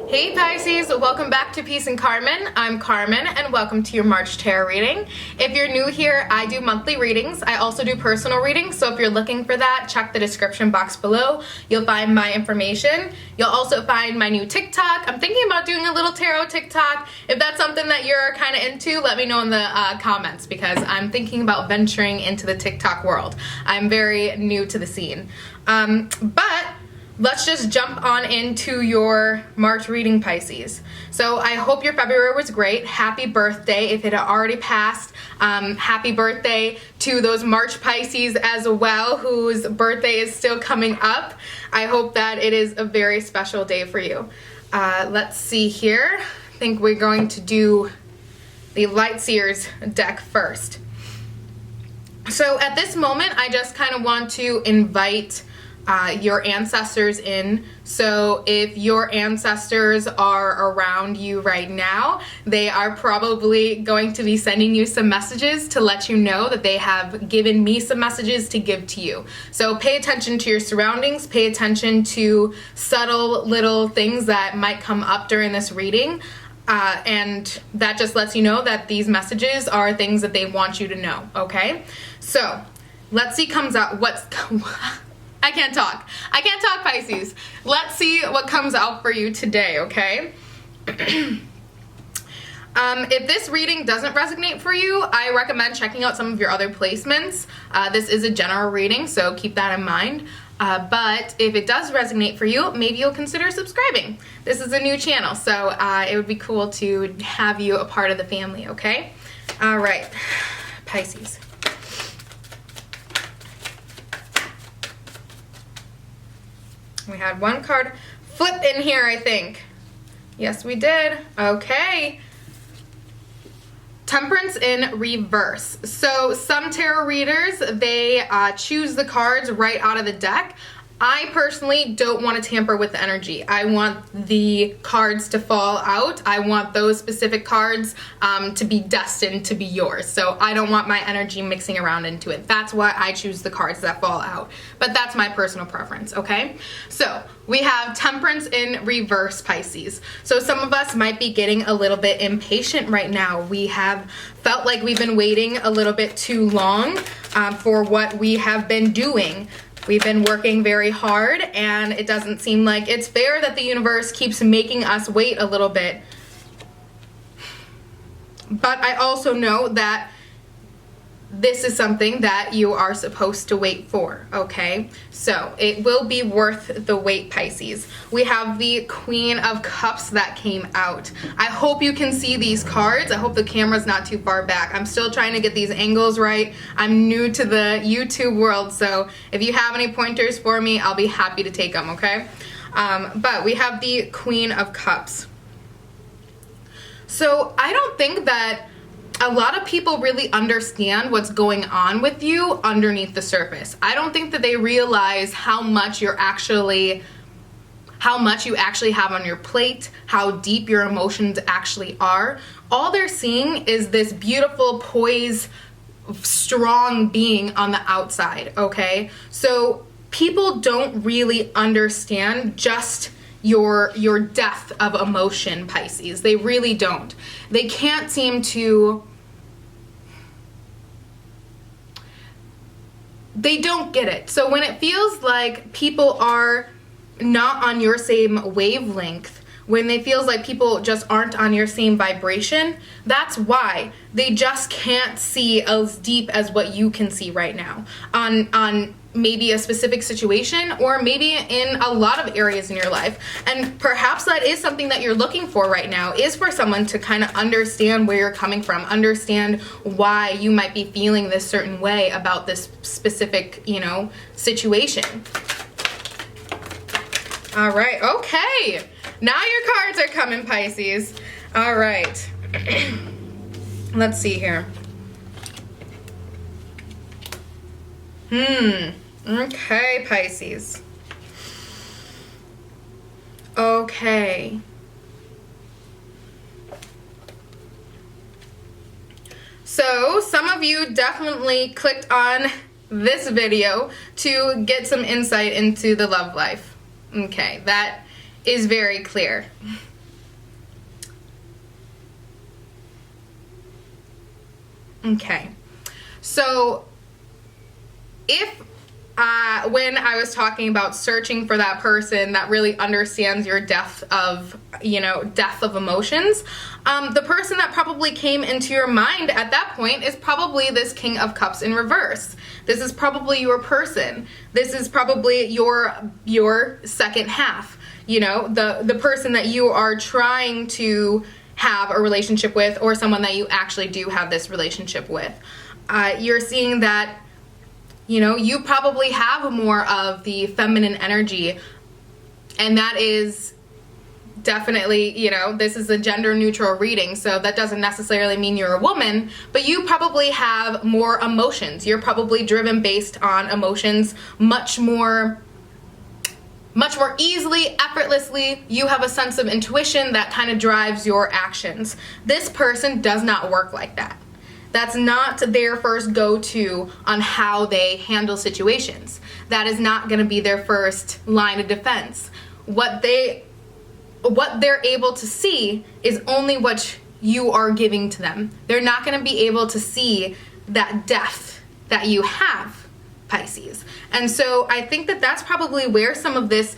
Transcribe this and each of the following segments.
Hey Pisces, welcome back to Peace and Carmen. I'm Carmen and welcome to your March tarot reading. If you're new here, I do monthly readings. I also do personal readings, so if you're looking for that, check the description box below. You'll find my information. You'll also find my new TikTok. I'm thinking about doing a little tarot TikTok. If that's something that you're kind of into, let me know in the comments because I'm thinking about venturing into the TikTok world. I'm very new to the scene. But let's just jump on into your March reading, Pisces. So I hope your February was great. Happy birthday if it had already passed. Happy birthday to those March Pisces as well whose birthday is still coming up. I hope that it is a very special day for you. Let's see here. I think we're going to do the Light Seers deck first. So at this moment, I just kind of want to invite your ancestors in. So if your ancestors are around you right now, they are probably going to be sending you some messages to let you know that they have given me some messages to give to you. So pay attention to your surroundings, pay attention to subtle little things that might come up during this reading. And that just lets you know that these messages are things that they want you to know, okay? So let's see comes out what's I can't talk, Pisces. Let's see what comes out for you today, okay? If this reading doesn't resonate for you, I recommend checking out some of your other placements. This is a general reading, so keep that in mind. But if it does resonate for you, maybe you'll consider subscribing. This is a new channel, so it would be cool to have you a part of the family, okay? All right, Pisces. We had one card flip in here, I think. Yes, we did. Okay. Temperance in reverse. So some tarot readers, they choose the cards right out of the deck. I personally don't want to tamper with the energy. I want the cards to fall out. I want those specific cards to be destined to be yours. So I don't want my energy mixing around into it. That's why I choose the cards that fall out. But that's my personal preference, okay? So we have Temperance in reverse, Pisces. So some of us might be getting a little bit impatient right now. We have felt like we've been waiting a little bit too long for what we have been doing. We've been working very hard, and it doesn't seem like it's fair that the universe keeps making us wait a little bit. But I also know that this is something that you are supposed to wait for, okay? So it will be worth the wait, Pisces. We have the Queen of Cups that came out. I hope you can see these cards. I hope the camera's not too far back. I'm still trying to get these angles right. I'm new to the YouTube world, so if you have any pointers for me, I'll be happy to take them, okay? But we have the Queen of Cups. So I don't think that a lot of people really understand what's going on with you underneath the surface. I don't think that they realize how much you actually have on your plate, how deep your emotions actually are. All they're seeing is this beautiful, poised, strong being on the outside, okay? So people don't really understand just your depth of emotion, Pisces. They really don't. They can't seem to, they don't get it. So when it feels like people are not on your same wavelength, when it feels like people just aren't on your same vibration, that's why. They just can't see as deep as what you can see right now on maybe a specific situation, or maybe in a lot of areas in your life. And perhaps that is something that you're looking for right now, is for someone to kind of understand where you're coming from, understand why you might be feeling this certain way about this specific, situation. All right, okay. Now your cards are coming, Pisces. All right. Let's see here. Okay, Pisces. Okay. So some of you definitely clicked on this video to get some insight into the love life. Okay, that is very clear. Okay. So if when I was talking about searching for that person that really understands your depth of emotions, the person that probably came into your mind at that point is probably this King of Cups in reverse. This is probably your person. This is probably your second half. The person that you are trying to have a relationship with, or someone that you actually do have this relationship with. You're seeing that you probably have more of the feminine energy, and that is definitely, this is a gender neutral reading, so that doesn't necessarily mean you're a woman, but you probably have more emotions. You're probably driven based on emotions much more easily, effortlessly. You have a sense of intuition that kind of drives your actions. This person does not work like that. That's not their first go-to on how they handle situations. That is not going to be their first line of defense. What they're able to see is only what you are giving to them. They're not going to be able to see that depth that you have, Pisces. And so I think that that's probably where some of this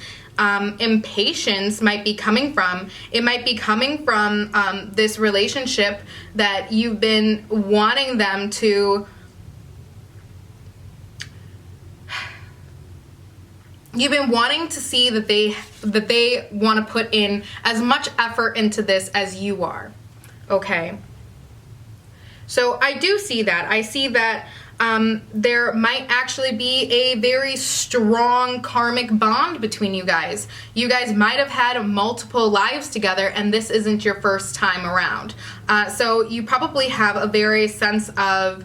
impatience might be coming from. It might be coming from this relationship that you've been wanting them to. You've been wanting to see that they want to put in as much effort into this as you are. Okay. So I do see that. I see that there might actually be a very strong karmic bond between you guys. You guys might have had multiple lives together, and this isn't your first time around. So you probably have a very sense of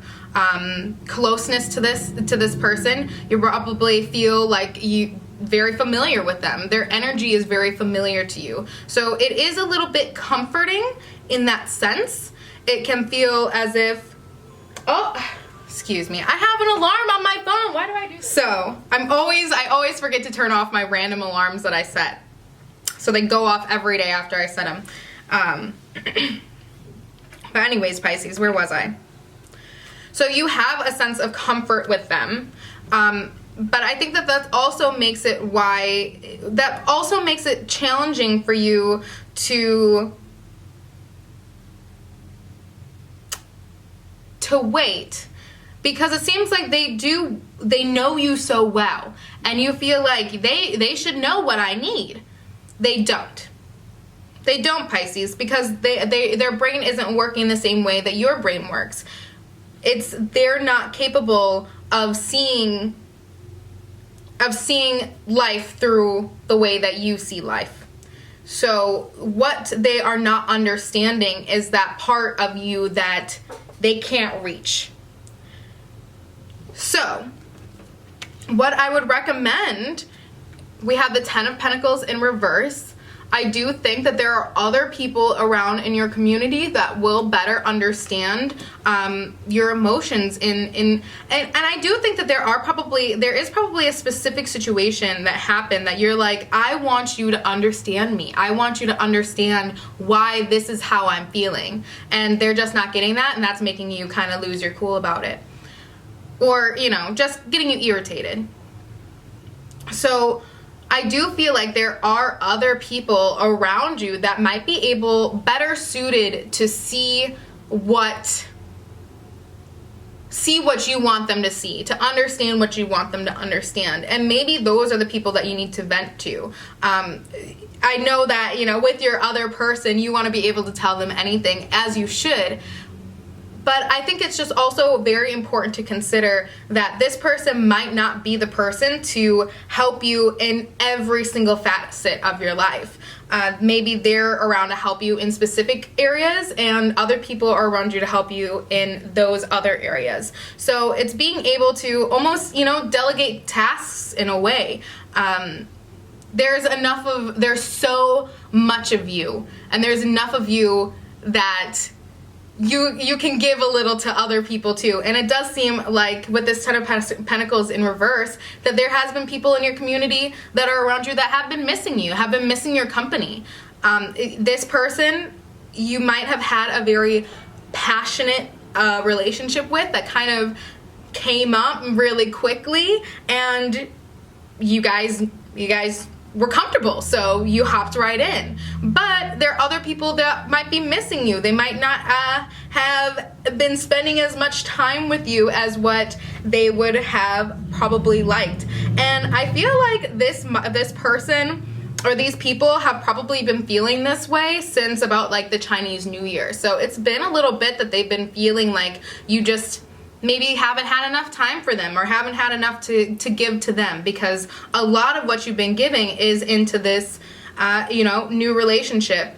closeness to this person. You probably feel like you very familiar with them. Their energy is very familiar to you. So it is a little bit comforting in that sense. It can feel as if, excuse me, I have an alarm on my phone. Why do I do this? So I always forget to turn off my random alarms that I set. So they go off every day after I set them. But anyways, Pisces, where was I? So you have a sense of comfort with them. But I think that also makes it challenging for you to wait. Because it seems like they know you so well, and you feel like they should know what I need. They don't. They don't, Pisces, because their brain isn't working the same way that your brain works. They're not capable of seeing life through the way that you see life. So what they are not understanding is that part of you that they can't reach. So, what I would recommend, we have the Ten of Pentacles in reverse. I do think that there are other people around in your community that will better understand your emotions and I do think that there is probably a specific situation that happened that you're like, I want you to understand me. I want you to understand why this is how I'm feeling. And they're just not getting that, and that's making you kind of lose your cool about it. Or, just getting you irritated. So I do feel like there are other people around you that might be better suited to see what you want them to see, to understand what you want them to understand. And maybe those are the people that you need to vent to. I know that, with your other person, you want to be able to tell them anything, as you should. But I think it's just also very important to consider that this person might not be the person to help you in every single facet of your life. Maybe they're around to help you in specific areas, and other people are around you to help you in those other areas. So it's being able to almost, delegate tasks in a way. There's so much of you, and there's enough of you that you can give a little to other people too. And it does seem like with this Ten of Pentacles in reverse that there has been people in your community that are around you that have been missing you, have been missing your company. This person, you might have had a very passionate a relationship with that kind of came up really quickly, and you guys were comfortable, so you hopped right in. But there are other people that might be missing you. They might not have been spending as much time with you as what they would have probably liked. And I feel like this person or these people have probably been feeling this way since about like the Chinese New Year. So it's been a little bit that they've been feeling like you just maybe haven't had enough time for them or haven't had enough to give to them, because a lot of what you've been giving is into this, new relationship.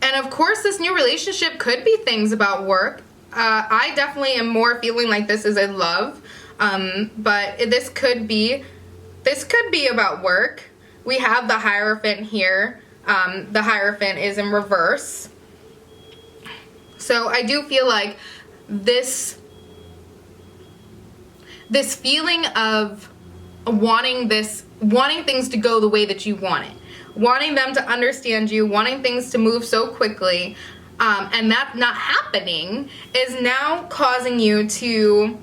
And of course, this new relationship could be things about work. I definitely am more feeling like this is a love, but this could be about work. We have the Hierophant here. The Hierophant is in reverse. So I do feel like this feeling of wanting things to go the way that you want it, wanting them to understand you, wanting things to move so quickly, and that not happening is now causing you to,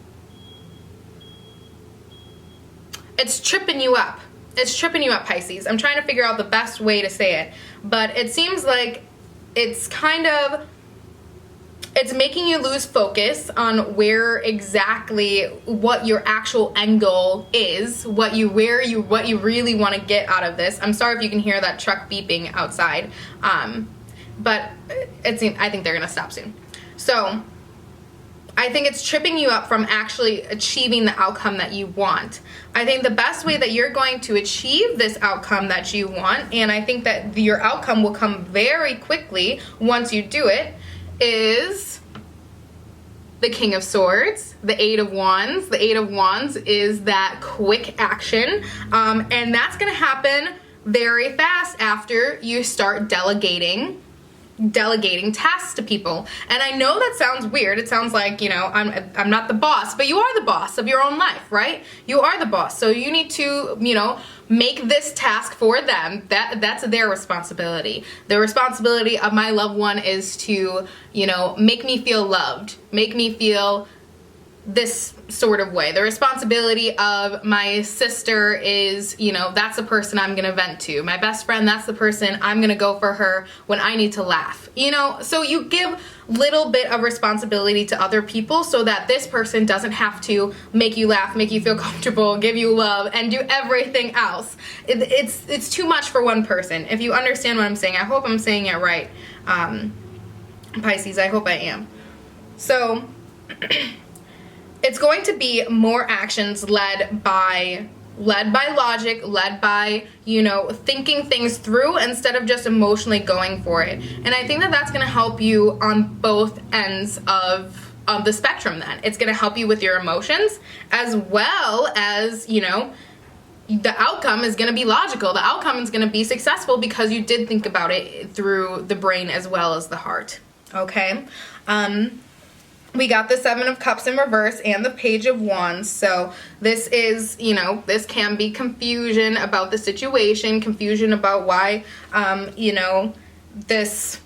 it's tripping you up. It's tripping you up, Pisces. I'm trying to figure out the best way to say it, but it seems like it's making you lose focus on where exactly what your actual end goal is, what you really want to get out of this. I'm sorry if you can hear that truck beeping outside, but I think they're gonna stop soon. So I think it's tripping you up from actually achieving the outcome that you want. I think the best way that you're going to achieve this outcome that you want, and I think that your outcome will come very quickly once you do it, is the King of Swords, the Eight of Wands. The Eight of Wands is that quick action, and that's going to happen very fast after you start delegating tasks to people. And I know that sounds weird. It sounds like, I'm not the boss, but you are the boss of your own life, right? You are the boss. So you need to, make this task for them. That's their responsibility. The responsibility of my loved one is to, make me feel loved, make me feel this sort of way. The responsibility of my sister is, that's the person I'm gonna vent to. My best friend, that's the person I'm gonna go for her when I need to laugh. So you give little bit of responsibility to other people so that this person doesn't have to make you laugh, make you feel comfortable, give you love, and do everything else. It's too much for one person. If you understand what I'm saying, I hope I'm saying it right. Pisces, I hope I am. So it's going to be more actions led by logic, led by, thinking things through instead of just emotionally going for it. And I think that that's going to help you on both ends of the spectrum then. It's going to help you with your emotions as well as, the outcome is going to be logical. The outcome is going to be successful because you did think about it through the brain as well as the heart. Okay? We got the Seven of Cups in reverse and the Page of Wands. So this is, this can be confusion about the situation, confusion about why, this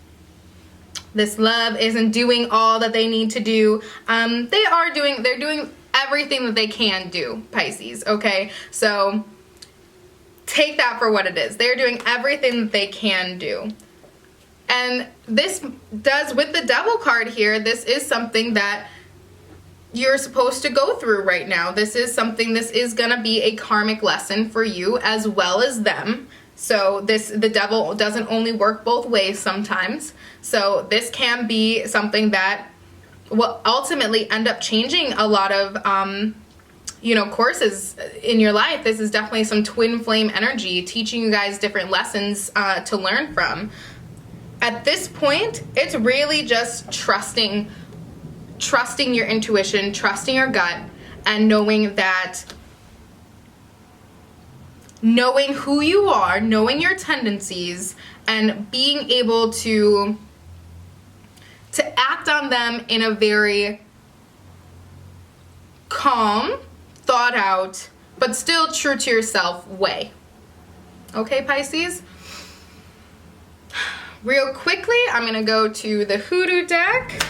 love isn't doing all that they need to do. They're doing everything that they can do, Pisces, okay? So take that for what it is. They're doing everything that they can do. And this does, with the Devil card here, this is something that you're supposed to go through right now. This is going to be a karmic lesson for you as well as them. So the Devil doesn't only work both ways sometimes. So this can be something that will ultimately end up changing a lot of, courses in your life. This is definitely some twin flame energy, teaching you guys different lessons to learn from. At this point, it's really just trusting your intuition, trusting your gut, and knowing who you are, knowing your tendencies, and being able to act on them in a very calm, thought out, but still true to yourself way. Okay, Pisces? real quickly, I'm going to go to the Hoodoo deck.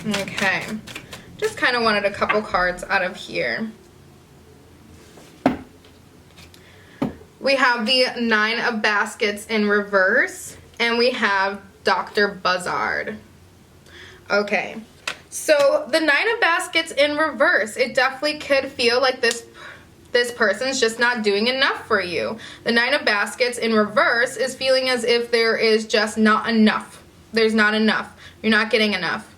Okay. Just kind of wanted a couple cards out of here. We have the Nine of Baskets in reverse, and we have Dr. Buzzard. Okay. So the Nine of Baskets in reverse, it definitely could feel like this person's just not doing enough for you. The Nine of Baskets in reverse is feeling as if there is just not enough. There's not enough. You're not getting enough.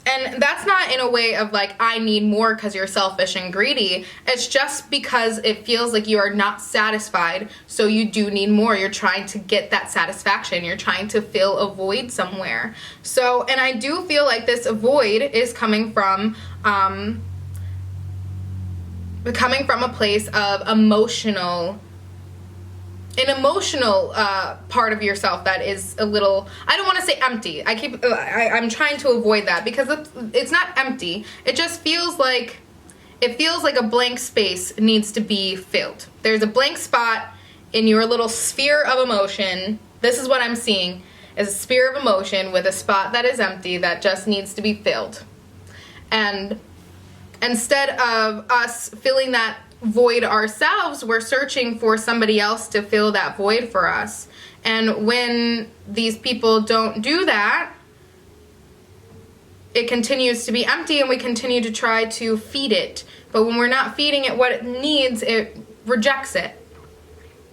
And that's not in a way of like, I need more because you're selfish and greedy. It's just because it feels like you are not satisfied, so you do need more. You're trying to get that satisfaction. You're trying to fill a void somewhere. So, and I do feel like this void is coming from a place of an emotional part of yourself that is a little, I don't want to say empty. I'm trying to avoid that because it's not empty. It just feels like, a blank space needs to be filled. There's a blank spot in your little sphere of emotion. This is what I'm seeing, is a sphere of emotion with a spot that is empty that just needs to be filled. And instead of us filling that void ourselves, we're searching for somebody else to fill that void for us. And when these people don't do that, it continues to be empty and we continue to try to feed it. But when we're not feeding it what it needs, it rejects it.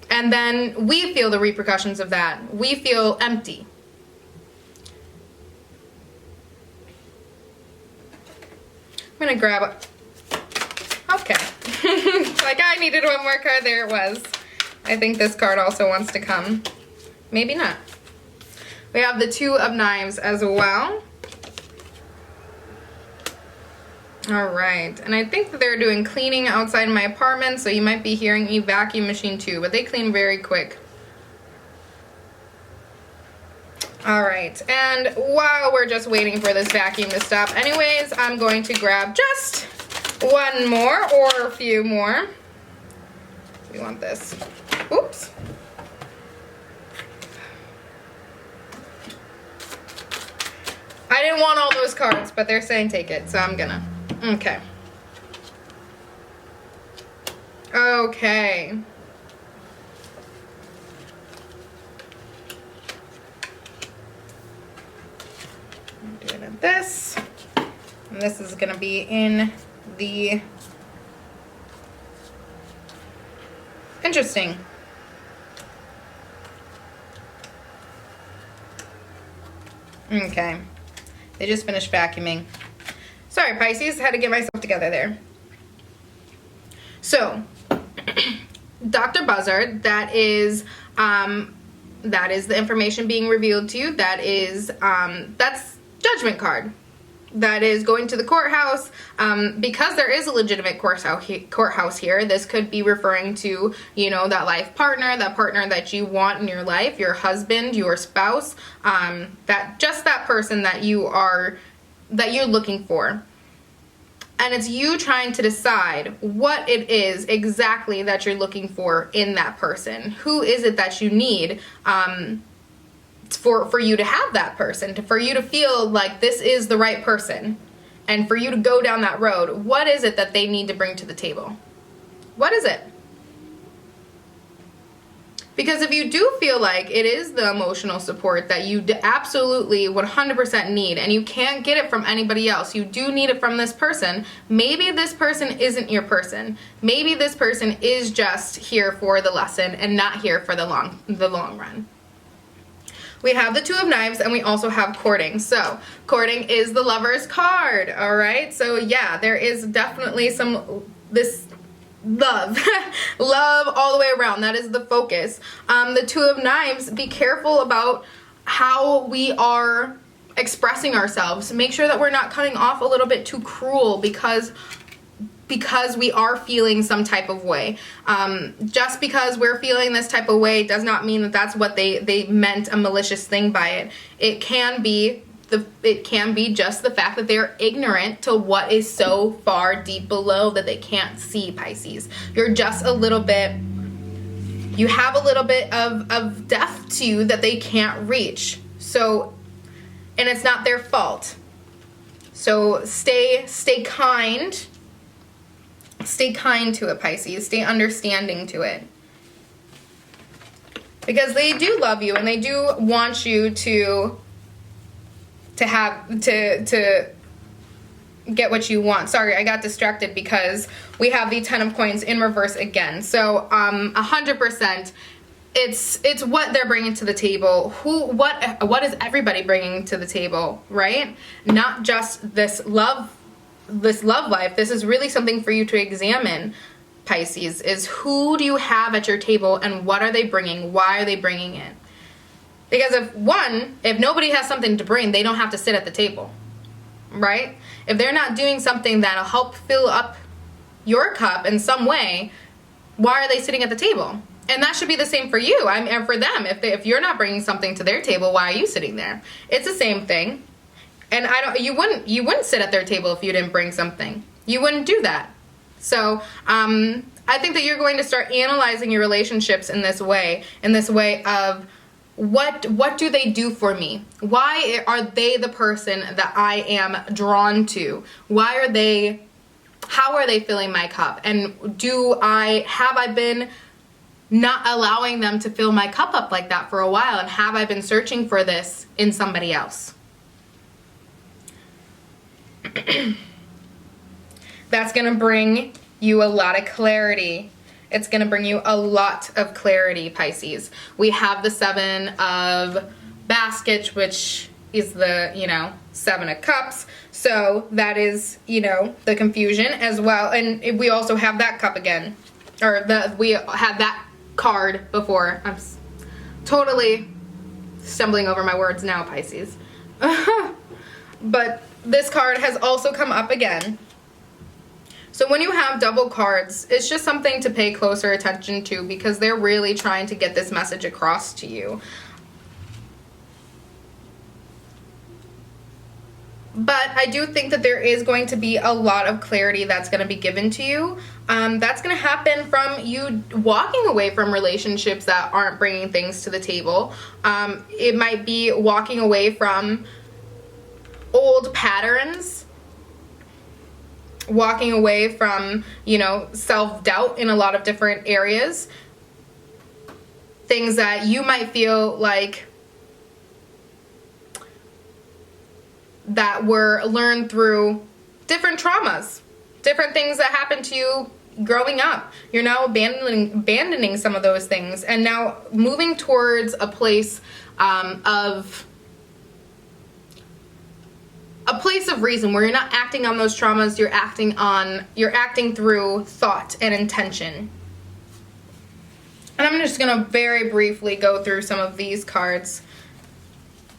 And then we feel the repercussions of that. We feel empty. I'm gonna grab it. Okay. Like I needed one more card. There it was. I think this card also wants to come. Maybe not. We have the Two of Knives as well. Alright. And I think that they're doing cleaning outside my apartment, so you might be hearing a vacuum machine too, but they clean very quick. Alright. And while we're just waiting for this vacuum to stop anyways, I'm going to grab just one more or a few more. We want this. Oops. I didn't want all those cards, but they're saying take it, so I'm gonna. Okay. Okay. I'm doing it this. And this is gonna be in the interesting. Okay. They just finished vacuuming. Sorry, Pisces, had to get myself together there. So, Dr. Buzzard, that is the information being revealed to you. That's judgment card. That is going to the courthouse. Because there is a legitimate courthouse here, this could be referring to, that life partner, that partner that you want in your life, your husband, your spouse, that person that you're looking for. And it's you trying to decide what it is exactly that you're looking for in that person. Who is it that you need for you to have that person, for you to feel like this is the right person, and for you to go down that road. What is it that they need to bring to the table? What is it? Because if you do feel like it is the emotional support that you absolutely 100% need, and you can't get it from anybody else, you do need it from this person, maybe this person isn't your person. Maybe this person is just here for the lesson and not here for the long run. We have the Two of Knives, and we also have courting. So, courting is the Lover's card, all right? So, yeah, there is definitely this love. Love all the way around. That is the focus. The Two of Knives, be careful about how we are expressing ourselves. Make sure that we're not cutting off a little bit too cruel because we are feeling some type of way. Just because we're feeling this type of way does not mean that that's what they meant a malicious thing by it. It can be just the fact that they're ignorant to what is so far deep below that they can't see, Pisces. You're just a little bit You have a little bit of depth to you that they can't reach. So, and it's not their fault. So stay kind. Stay kind to it, Pisces. Stay understanding to it. Because they do love you and they do want you to get what you want. Sorry, I got distracted because we have the 10 of coins in reverse again. So 100%, it's what they're bringing to the table. What is everybody bringing to the table, right? Not just this love life. This is really something for you to examine, Pisces, is who do you have at your table and what are they bringing? Why are they bringing it? Because if nobody has something to bring, they don't have to sit at the table, right? If they're not doing something that'll help fill up your cup in some way, why are they sitting at the table? And that should be the same for you. And for them, if you're not bringing something to their table, why are you sitting there? It's the same thing. And you wouldn't sit at their table if you didn't bring something. You wouldn't do that. So I think that you're going to start analyzing your relationships in this way of what do they do for me? Why are they the person that I am drawn to? How are they filling my cup? And have I been not allowing them to fill my cup up like that for a while? And have I been searching for this in somebody else? That's going to bring you a lot of clarity. It's going to bring you a lot of clarity, Pisces. We have the 7 of baskets, which is the, 7 of cups. So that is, the confusion as well. And we also have that cup again. We had that card before. I'm totally stumbling over my words now, Pisces. But this card has also come up again. So when you have double cards, it's just something to pay closer attention to because they're really trying to get this message across to you. But I do think that there is going to be a lot of clarity that's going to be given to you. That's going to happen from you walking away from relationships that aren't bringing things to the table. It might be walking away from old patterns, walking away from, self-doubt in a lot of different areas. Things that you might feel like that were learned through different traumas, different things that happened to you growing up. You're now abandoning some of those things and now moving towards a place of reason where you're not acting on those traumas, you're acting through thought and intention. And I'm just going to very briefly go through some of these cards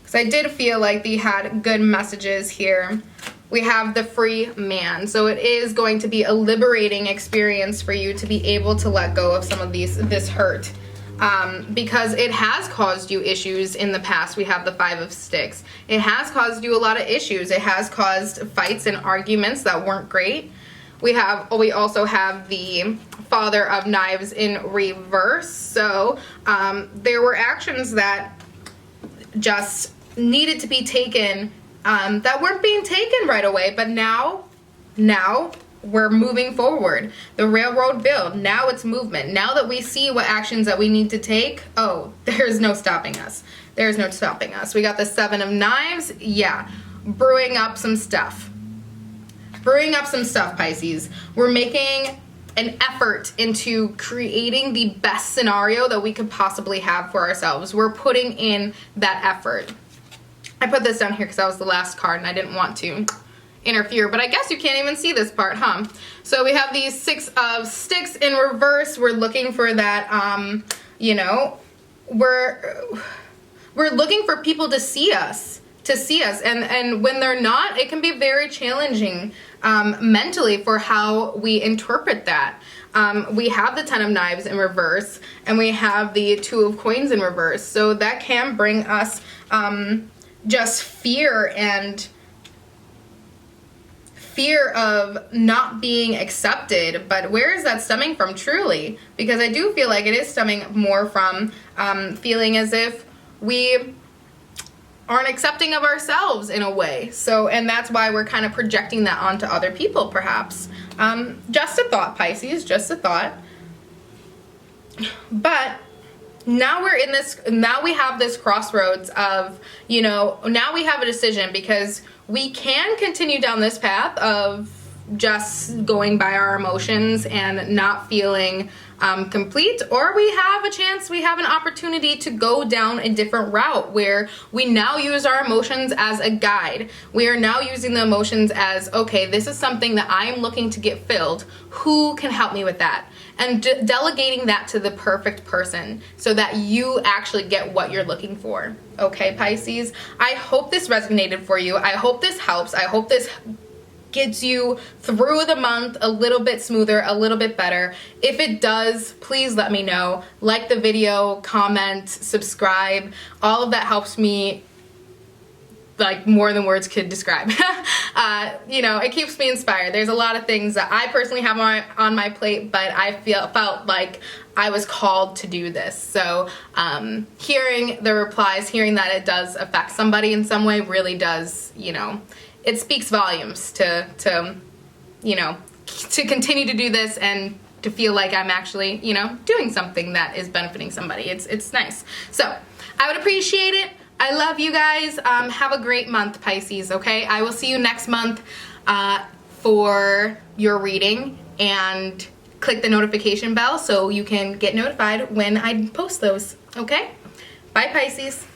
because I did feel like they had good messages here. We have the free man. So it is going to be a liberating experience for you to be able to let go of some of this hurt. Because it has caused you issues in the past. We have the 5 of sticks. It has caused you a lot of issues. It has caused fights and arguments that weren't great. We also have the Father of Knives in reverse. So there were actions that just needed to be taken that weren't being taken right away. But now we're moving forward. The railroad build. Now it's movement. Now that we see what actions that we need to take, there's no stopping us. There's no stopping us. We got the 7 of Knives. Yeah. Brewing up some stuff. Pisces. We're making an effort into creating the best scenario that we could possibly have for ourselves. We're putting in that effort. I put this down here because that was the last card and I didn't want to interfere, but I guess you can't even see this part, huh? So we have these 6 of sticks in reverse. We're looking for that, we're looking for people to see us, and when they're not, it can be very challenging mentally for how we interpret that. We have the 10 of Knives in reverse, and we have the 2 of Coins in reverse, so that can bring us just fear fear of not being accepted, but where is that stemming from truly? Because I do feel like it is stemming more from feeling as if we aren't accepting of ourselves in a way. So, and that's why we're kind of projecting that onto other people, perhaps. Just a thought, Pisces, just a thought. But now we're in this, now we have this crossroads of, you know, now we have a decision, because we can continue down this path of just going by our emotions and not feeling complete, or we have a chance, we have an opportunity to go down a different route where we now use our emotions as a guide. We are now using the emotions as, okay, this is something that I'm looking to get filled. Who can help me with that? And delegating that to the perfect person so that you actually get what you're looking for. Okay, Pisces? I hope this resonated for you. I hope this helps. I hope this gets you through the month a little bit smoother, a little bit better. If it does, please let me know. Like the video, comment, subscribe. All of that helps me like more than words could describe. You know, it keeps me inspired. There's a lot of things that I personally have on my plate, but I felt like I was called to do this. So hearing the replies, hearing that it does affect somebody in some way really does, you know, it speaks volumes to you know, to continue to do this and to feel like I'm actually, you know, doing something that is benefiting somebody. It's nice. So I would appreciate it. I love you guys. Have a great month, Pisces, okay? I will see you next month for your reading, and click the notification bell so you can get notified when I post those, okay? Bye, Pisces.